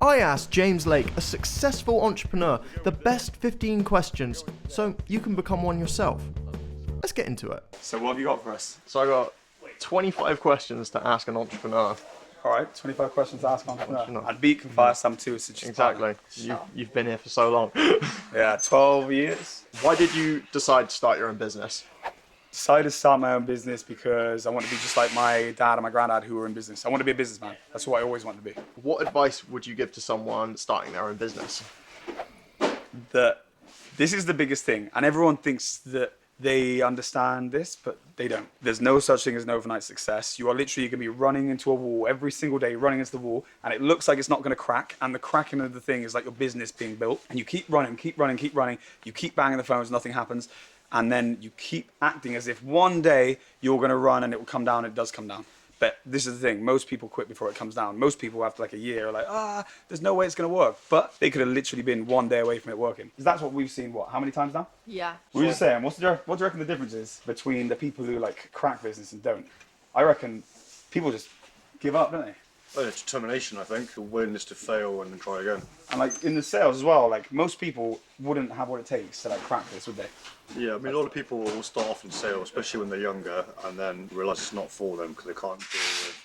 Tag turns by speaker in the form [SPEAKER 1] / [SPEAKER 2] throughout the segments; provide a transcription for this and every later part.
[SPEAKER 1] I asked James Lake, a successful entrepreneur, the best 15 questions so you can become one yourself. Let's get into it.
[SPEAKER 2] So what have you got for us?
[SPEAKER 1] So I got 25 questions to ask an entrepreneur.
[SPEAKER 2] All right, 25 questions to ask an entrepreneur. And Beat can fire some too. So just
[SPEAKER 1] Exactly. You've been here for so long.
[SPEAKER 2] Yeah, 12 years.
[SPEAKER 1] Why did you decide to start your own business?
[SPEAKER 2] Decided to start my own business because I want to be just like my dad and my granddad who were in business. I want to be a businessman. That's what I always wanted to be.
[SPEAKER 1] What advice would you give to someone starting their own business?
[SPEAKER 2] That this is the biggest thing, and everyone thinks that they understand this, but they don't. There's no such thing as an overnight success. You are literally going to be running into a wall every single day, running into the wall, and it looks like it's not going to crack, and the cracking of the thing is like your business being built, and you keep running, keep running, keep running, you keep banging the phones, nothing happens, and then you keep acting as if one day you're going to run and it will come down, and it does come down. But this is the thing, most people quit before it comes down. Most people after like a year are like, there's no way it's going to work. But they could have literally been one day away from it working. Because that's what we've seen, how many times now?
[SPEAKER 3] Yeah.
[SPEAKER 2] We were just saying, what do you reckon the difference is between the people who like crack business and don't? I reckon people just give up, don't they?
[SPEAKER 4] Well, it's determination, I think. The willingness to fail and then try again.
[SPEAKER 2] And like in the sales as well, like most people wouldn't have what it takes to like crack this, would they?
[SPEAKER 4] Yeah, I mean, a lot of people will start off in sales, especially when they're younger, and then realise it's not for them because they can't deal with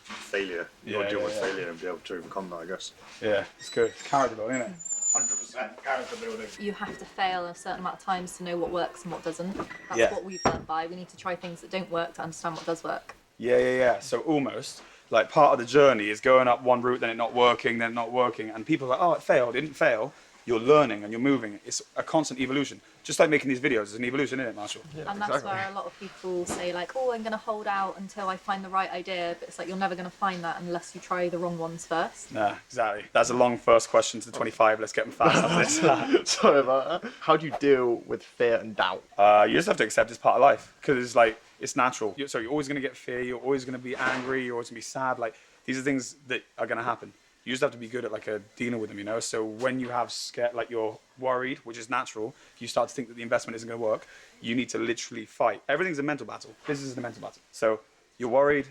[SPEAKER 4] failure. You got to deal with failure and be able to overcome that, I guess.
[SPEAKER 2] Yeah, it's good. It's character building, isn't it?
[SPEAKER 4] 100% character building.
[SPEAKER 3] You have to fail a certain amount of times to know what works and what doesn't. That's
[SPEAKER 2] Yeah.
[SPEAKER 3] what we've learned by. We need to try things that don't work to understand what does work.
[SPEAKER 2] Yeah. So almost like part of the journey is going up one route, then it not working, and people are like, oh, it failed, it didn't fail. You're learning and you're moving. It's a constant evolution. Just like making these videos, it's an evolution, isn't it, Marshall?
[SPEAKER 1] Yeah,
[SPEAKER 3] And that's where a lot of people say like, oh, I'm going to hold out until I find the right idea. But it's like, you're never going to find that unless you try the wrong ones first.
[SPEAKER 2] Nah, exactly. That's a long first question to the 25. Let's get them fast after this.
[SPEAKER 1] Sorry about that. How do you deal with fear and doubt?
[SPEAKER 2] You just have to accept it's part of life because it's like, it's natural. So you're always going to get fear. You're always going to be angry. You're always going to be sad. Like these are things that are going to happen. You just have to be good at like dealing with them, you know? So when you have scared, like you're worried, which is natural, you start to think that the investment isn't going to work, you need to literally fight. Everything's a mental battle. Business is a mental battle. So you're worried.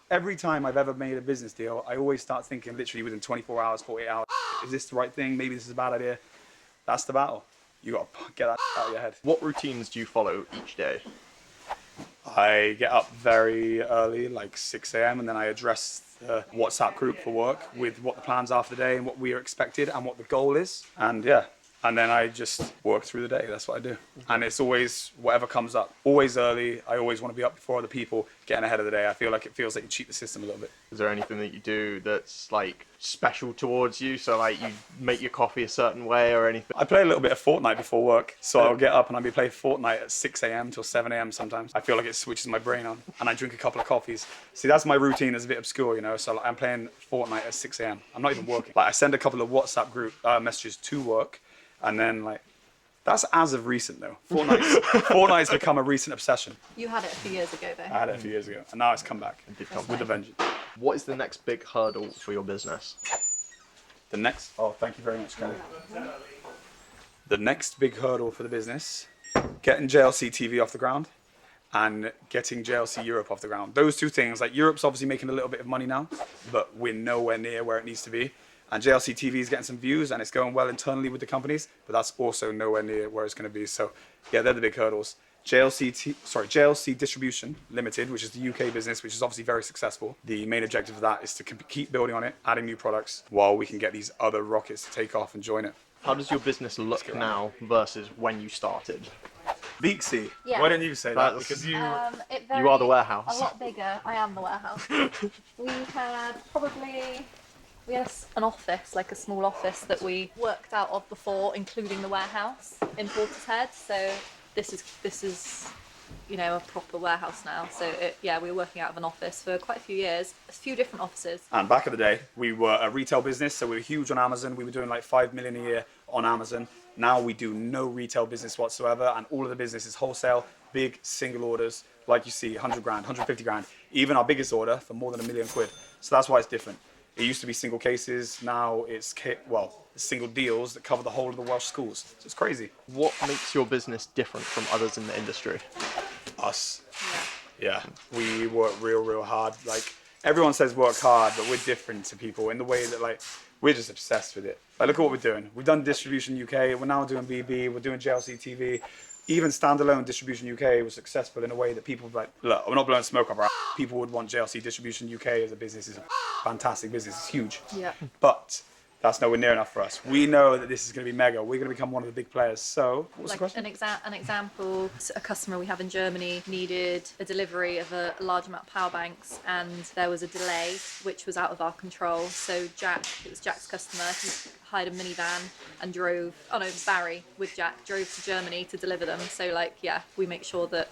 [SPEAKER 2] Every time I've ever made a business deal, I always start thinking literally within 24 hours, 48 hours, is this the right thing? Maybe this is a bad idea. That's the battle. You got to get that out of your head.
[SPEAKER 1] What routines do you follow each day?
[SPEAKER 2] I get up very early, like 6 a.m., and then I address the WhatsApp group for work with what the plans are for the day and what we are expected and what the goal is. And yeah, and then I just work through the day. That's what I do. And it's always whatever comes up. Always early. I always want to be up before other people, getting ahead of the day. I feel like it feels like you cheat the system a little bit.
[SPEAKER 1] Is there anything that you do that's like special towards you? So like you make your coffee a certain way or anything?
[SPEAKER 2] I play a little bit of Fortnite before work. So I'll get up and I'll be playing Fortnite at 6 a.m. till 7 a.m. sometimes. I feel like it switches my brain on. And I drink a couple of coffees. See, that's my routine. It's a bit obscure, you know. So like, I'm playing Fortnite at 6 a.m. I'm not even working. Like I send a couple of WhatsApp group messages to work. And then like, that's as of recent though. Fortnite's become a recent obsession.
[SPEAKER 3] You had it a few years ago though.
[SPEAKER 2] I had it a few years ago. And now it's come back with a vengeance.
[SPEAKER 1] What is the next big hurdle for your business?
[SPEAKER 2] Thank you very much, Kelly. The next big hurdle for the business, getting JLC TV off the ground and getting JLC Europe off the ground. Those two things, like Europe's obviously making a little bit of money now, but we're nowhere near where it needs to be. And JLC TV is getting some views and it's going well internally with the companies, but that's also nowhere near where it's going to be. So yeah, they're the big hurdles. JLC Distribution Limited, which is the UK business, which is obviously very successful. The main objective of that is to keep building on it, adding new products, while we can get these other rockets to take off and join it.
[SPEAKER 1] How does your business look now versus when you started?
[SPEAKER 2] Beaksy,
[SPEAKER 3] Yeah.
[SPEAKER 2] why don't you say that? Because
[SPEAKER 1] You are the warehouse.
[SPEAKER 3] A lot bigger. I am the warehouse. We had an office, like a small office that we worked out of before, including the warehouse in Portishead. So this is, you know, a proper warehouse now. So we were working out of an office for quite a few years, a few different offices.
[SPEAKER 2] And back in the day, we were a retail business, so we were huge on Amazon. We were doing like 5 million a year on Amazon. Now we do no retail business whatsoever, and all of the business is wholesale, big single orders, like you see, 100 grand, 150 grand. Even our biggest order for more than £1 million. So that's why it's different. It used to be single cases, now it's single deals that cover the whole of the Welsh schools. So it's crazy.
[SPEAKER 1] What makes your business different from others in the industry?
[SPEAKER 2] Us. Yeah. We work real hard. Like everyone says work hard, but we're different to people in the way that like we're just obsessed with it. Like look at what we're doing. We've done distribution UK. We're now doing BB. We're doing JLC TV. Even standalone distribution UK was successful in a way that people were like, look, we're not blowing smoke up our ass. People would want JLC distribution UK as a business. It's a fantastic business. It's huge.
[SPEAKER 3] Yeah.
[SPEAKER 2] But that's nowhere near enough for us. We know that this is going to be mega. We're going to become one of the big players. So, what's the
[SPEAKER 3] Like
[SPEAKER 2] question?
[SPEAKER 3] an example, a customer we have in Germany needed a delivery of a large amount of power banks, and there was a delay which was out of our control. So Jack, it was Jack's customer, he hired a minivan and drove, oh no, it was Barry with Jack, drove to Germany to deliver them. So like, yeah, we make sure that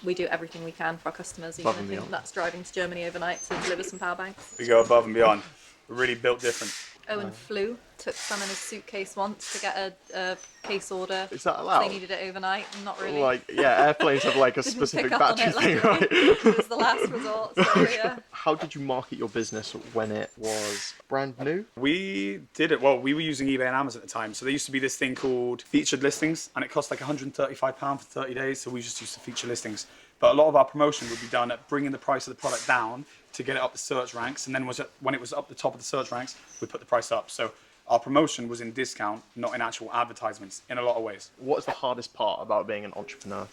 [SPEAKER 3] we do everything we can for our customers, even
[SPEAKER 1] Above and
[SPEAKER 3] if
[SPEAKER 1] beyond.
[SPEAKER 3] that's driving to Germany overnight to deliver some power banks.
[SPEAKER 2] We go above and beyond. We're really built different.
[SPEAKER 3] Owen flew, took some in his suitcase once to get a case order.
[SPEAKER 1] Is that allowed?
[SPEAKER 3] They needed it overnight. Not really.
[SPEAKER 1] Like, yeah, airplanes have like a
[SPEAKER 3] Didn't
[SPEAKER 1] specific
[SPEAKER 3] pick up on
[SPEAKER 1] battery
[SPEAKER 3] it,
[SPEAKER 1] thing,
[SPEAKER 3] luckily.
[SPEAKER 1] right?
[SPEAKER 3] It was the last resort. So yeah.
[SPEAKER 1] How did you market your business when it was brand new?
[SPEAKER 2] We did it. Well, we were using eBay and Amazon at the time. So there used to be this thing called featured listings, and it cost like £135 for 30 days. So we just used to feature listings. But a lot of our promotion would be done at bringing the price of the product down to get it up the search ranks. And then when it was up the top of the search ranks, we put the price up. So our promotion was in discount, not in actual advertisements, in a lot of ways.
[SPEAKER 1] What is the hardest part about being an entrepreneur?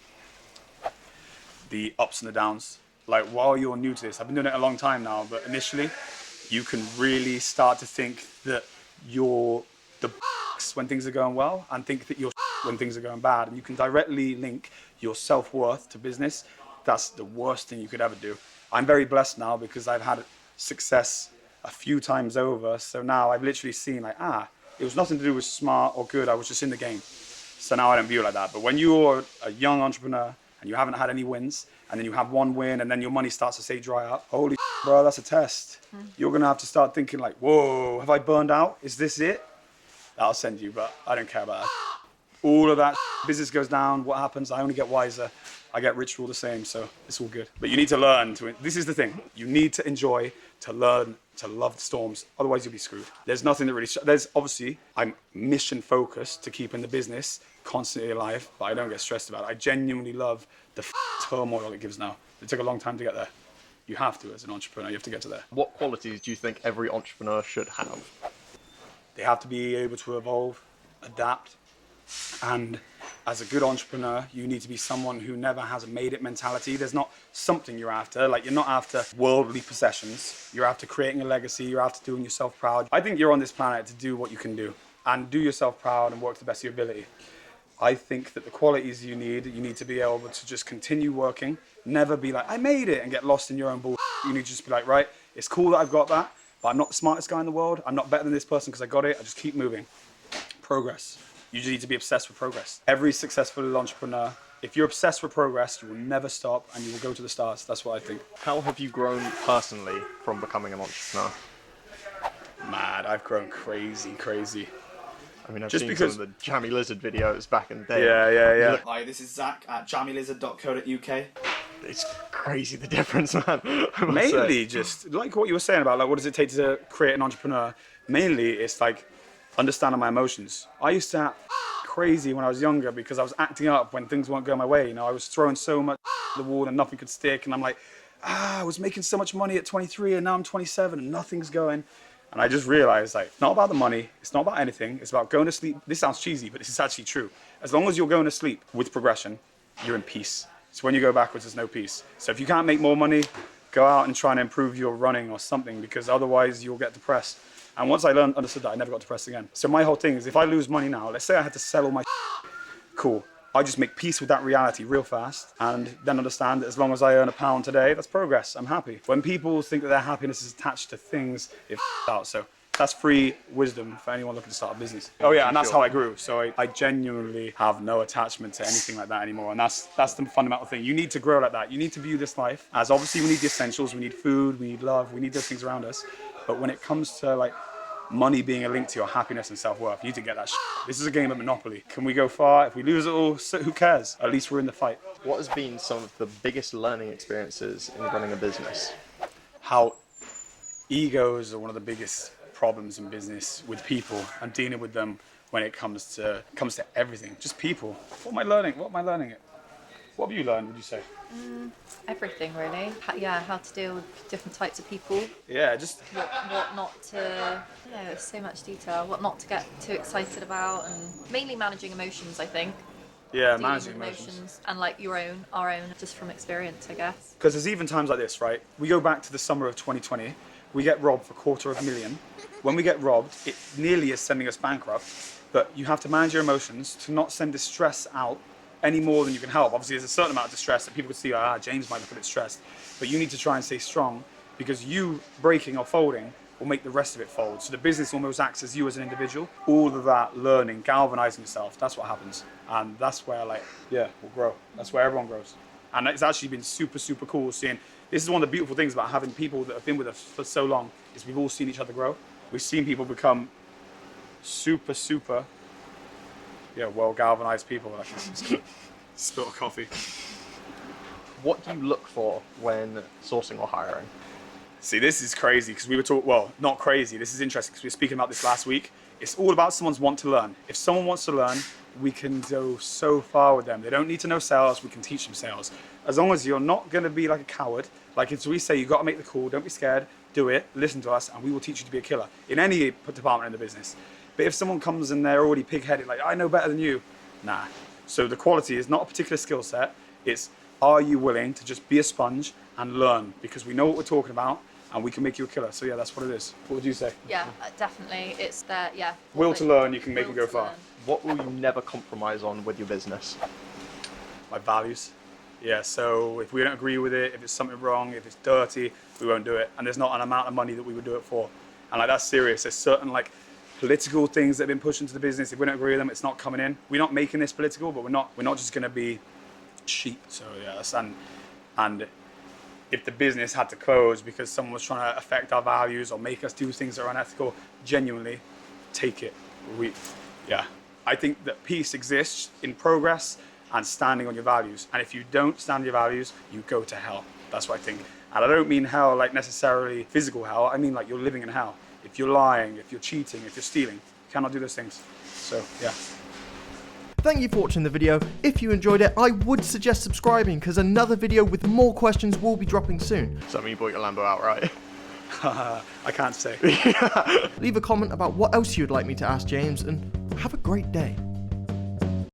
[SPEAKER 2] The ups and the downs. Like while you're new to this, I've been doing it a long time now, but initially you can really start to think that you're the when things are going well and think that you're when things are going bad, and you can directly link your self-worth to business. That's the worst thing you could ever do. I'm very blessed now because I've had success a few times over, so now I've literally seen like, it was nothing to do with smart or good, I was just in the game. So now I don't view it like that. But when you're a young entrepreneur and you haven't had any wins, and then you have one win and then your money starts to say dry up, holy bro, that's a test. You're gonna have to start thinking like, whoa, have I burned out? Is this it? That'll send you, but I don't care about that. All of that business goes down, what happens? I only get wiser. I get richer all the same, so it's all good. But you need to learn this is the thing. You need to enjoy, to learn, to love the storms. Otherwise you'll be screwed. There's nothing that really, there's obviously, I'm mission focused to keeping the business constantly alive, but I don't get stressed about it. I genuinely love the turmoil it gives now. It took a long time to get there. You have to, as an entrepreneur, you have to get to there.
[SPEAKER 1] What qualities do you think every entrepreneur should have?
[SPEAKER 2] They have to be able to evolve, adapt, and as a good entrepreneur, you need to be someone who never has a made it mentality. There's not something you're after. Like, you're not after worldly possessions. You're after creating a legacy. You're after doing yourself proud. I think you're on this planet to do what you can do and do yourself proud and work to the best of your ability. I think that the qualities you need to be able to just continue working, never be like, I made it, and get lost in your own bullshit. You need to just be like, right, it's cool that I've got that, but I'm not the smartest guy in the world. I'm not better than this person because I got it. I just keep moving. Progress. You just need to be obsessed with progress. Every successful entrepreneur, if you're obsessed with progress, you will never stop and you will go to the stars. That's what I think.
[SPEAKER 1] How have you grown personally from becoming an entrepreneur?
[SPEAKER 2] Mad, I've grown crazy.
[SPEAKER 1] I mean, I've
[SPEAKER 2] Just
[SPEAKER 1] seen
[SPEAKER 2] because-
[SPEAKER 1] some of the Jammy Lizard videos back in the day.
[SPEAKER 2] Yeah.
[SPEAKER 5] Hi, this is Zach at jammylizard.co.uk.
[SPEAKER 1] It's crazy the difference, man. I must say.
[SPEAKER 2] Mainly just like what you were saying about like what does it take to create an entrepreneur. Mainly it's like understanding my emotions. I used to act crazy when I was younger because I was acting up when things weren't going my way. You know, I was throwing so much at the wall and nothing could stick, and I'm like, I was making so much money at 23 and now I'm 27 and nothing's going. And I just realized, like, it's not about the money, it's not about anything, it's about going to sleep. This sounds cheesy, but this is actually true. As long as you're going to sleep with progression, you're in peace. So when you go backwards, there's no peace. So if you can't make more money, go out and try and improve your running or something, because otherwise you'll get depressed. And once I understood that, I never got depressed again. So my whole thing is, if I lose money now, let's say I had to sell all my cool. I just make peace with that reality real fast and then understand that as long as I earn £1 today, that's progress. I'm happy. When people think that their happiness is attached to things, it out. So that's free wisdom for anyone looking to start a business. Oh yeah, and that's how I grew. So I genuinely have no attachment to anything like that anymore. And that's the fundamental thing. You need to grow like that. You need to view this life as, obviously we need the essentials. We need food, we need love, we need those things around us. But when it comes to like money being a link to your happiness and self-worth, you need to get that shit. This is a game of Monopoly. Can we go far? If we lose it all, so who cares? At least we're in the fight.
[SPEAKER 1] What has been some of the biggest learning experiences in running a business?
[SPEAKER 2] How egos are one of the biggest problems in business with people and dealing with them when it comes to everything. Just people. What am I learning? What What have you learned, would you say?
[SPEAKER 3] Everything really. How to deal with different types of people.
[SPEAKER 2] Yeah, just
[SPEAKER 3] What not to. There's so much detail. What not to get too excited about, and mainly managing emotions. I think. Dealing
[SPEAKER 2] managing
[SPEAKER 3] with
[SPEAKER 2] emotions.
[SPEAKER 3] and like our own, just from experience, I guess.
[SPEAKER 2] Because there's even times like this, right? We go back to the summer of 2020. We get robbed for $250,000. When we get robbed, it nearly is sending us bankrupt. But you have to manage your emotions to not send distress out any more than you can help. Obviously, there's a certain amount of distress that people could see, James might look a bit stressed. But you need to try and stay strong, because you breaking or folding will make the rest of it fold. So the business almost acts as you as an individual. All of that learning, galvanizing yourself, that's what happens. And that's where we'll grow. That's where everyone grows. And it's actually been super, super cool seeing, this is one of the beautiful things about having people that have been with us for so long, is we've all seen each other grow. We've seen people become super, super, well galvanized people. It's good. Spilt a coffee.
[SPEAKER 1] What do you look for when sourcing or hiring?
[SPEAKER 2] See, this is crazy because we were talking, well, not crazy, this is interesting because we were speaking about this last week. It's all about someone's want to learn. If someone wants to learn, we can go so far with them. They don't need to know sales, we can teach them sales. As long as you're not going to be like a coward, like as we say, you got to make the call, don't be scared, do it, listen to us, and we will teach you to be a killer in any department in the business. But if someone comes and they're already pig-headed, like, I know better than you, nah. So the quality is not a particular skill set, it's are you willing to just be a sponge and learn? Because we know what we're talking about, and we can make you a killer. So yeah, that's what it is. What would you say?
[SPEAKER 3] Yeah, definitely. It's that. Yeah.
[SPEAKER 2] Will to learn, you can make them go far.
[SPEAKER 1] What will you never compromise on with your business?
[SPEAKER 2] My values. Yeah, so if we don't agree with it, if it's something wrong, if it's dirty, we won't do it. And there's not an amount of money that we would do it for. And that's serious. There's certain political things that have been pushed into the business. If we don't agree with them, it's not coming in. We're not making this political, but we're not just gonna be cheap. So yeah, and if the business had to close because someone was trying to affect our values or make us do things that are unethical, genuinely take it. I think that peace exists in progress and standing on your values. And if you don't stand on your values, you go to hell. That's what I think. And I don't mean hell necessarily physical hell. I mean you're living in hell. If you're lying, if you're cheating, if you're stealing, you cannot do those things. So yeah.
[SPEAKER 1] Thank you for watching the video. If you enjoyed it, I would suggest subscribing, because another video with more questions will be dropping soon. Does that mean you bought your Lambo outright?
[SPEAKER 2] I can't say.
[SPEAKER 1] Leave a comment about what else you'd like me to ask James, and have a great day.